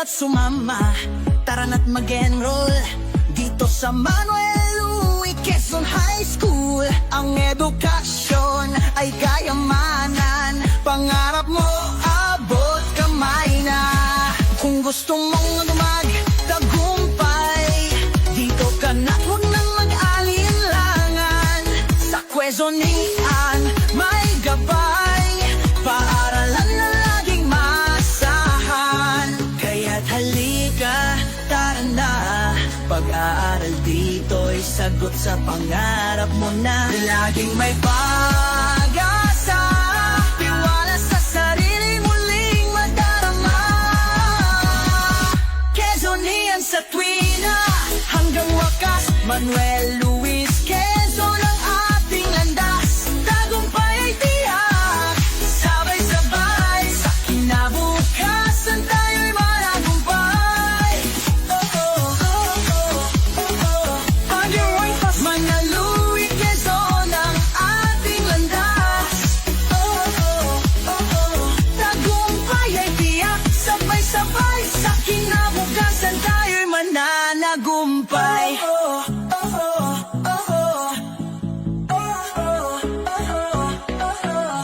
at sumama. Tara na't mag-enroll dito sa Manuel Luis Quezon High School. Ang edukasyon ay kayamanan, pangarap mo abot kamay na. Kung gusto mong magtagumpay, dito ka na, huwag nang mag-alinlangan. Sa Quezonian may gabay, paaralan na laging masahan. Kaya't halika, tara na, pag-aaral dito'y sagot sa pangarap mo na. Laging may pag-asa, tiwala sa sarili muling madarama. Quezonian sa tuwina hanggang wakas, Manuel Luis Quezon ang ating landas. Tagumpay ay tiyak, sabay-sabay sa kinabukasan tayo'y managumpay. Manuel Luis Quezon ang ating landas. Tagumpay ay tiyak, sabay-sabay sa kinabukasan tayo'y mananagumpay.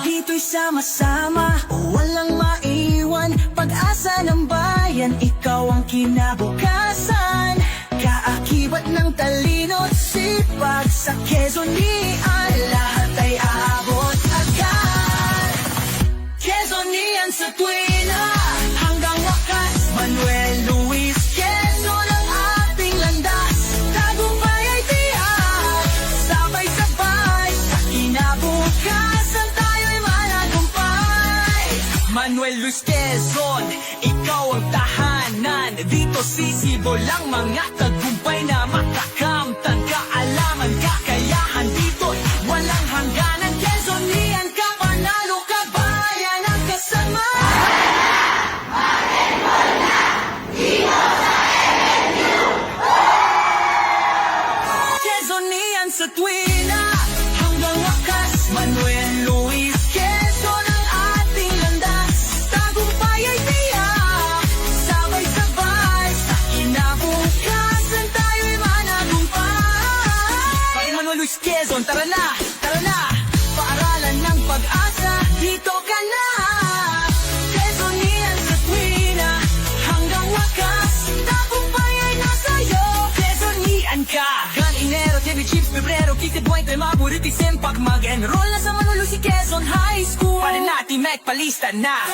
Dito'y sama-sama, walang maiwan, pag-asa ng bayan, ikaw ang kinabukasan. Kaakibat ng talino't sipag sa Quezonian, lahat ay aabot agad. Quezonian sa tuwina hanggang wakas, Manuel Luis Quezon ang ating landas. Tagumpay ay tiyak, sabay-sabay sa kinabukasan tayo'y managumpay. Manuel Luis Quezon, ikaw ang tahanan. Dito sisibo lang mga tagumpay na makakamtan. Kaalaman, kakayahan, dito'y walang hangganan. Quezonian ka, panalo ka, bayan ang kasama. Quezonian sa tuwina hanggang wakas, Manuel Luis Quezon ang ating landas. Tagumpay ay tiyak, sabay-sabay sa kinabukasan tayo'y managumpay. Manuel Luis Quezon, tara na, paaralan ng pag-asa, dito ka na. Quezonian sa tuwina hanggang wakas, tagumpay ay nasa'yo. Quezonian ka. Enero, TV Chips, Pebrero, Kikit Buhay, tayo maburitisem. Pag mag-enroll na sa Manuel Luis Quezon High School, paano natin magpalista na?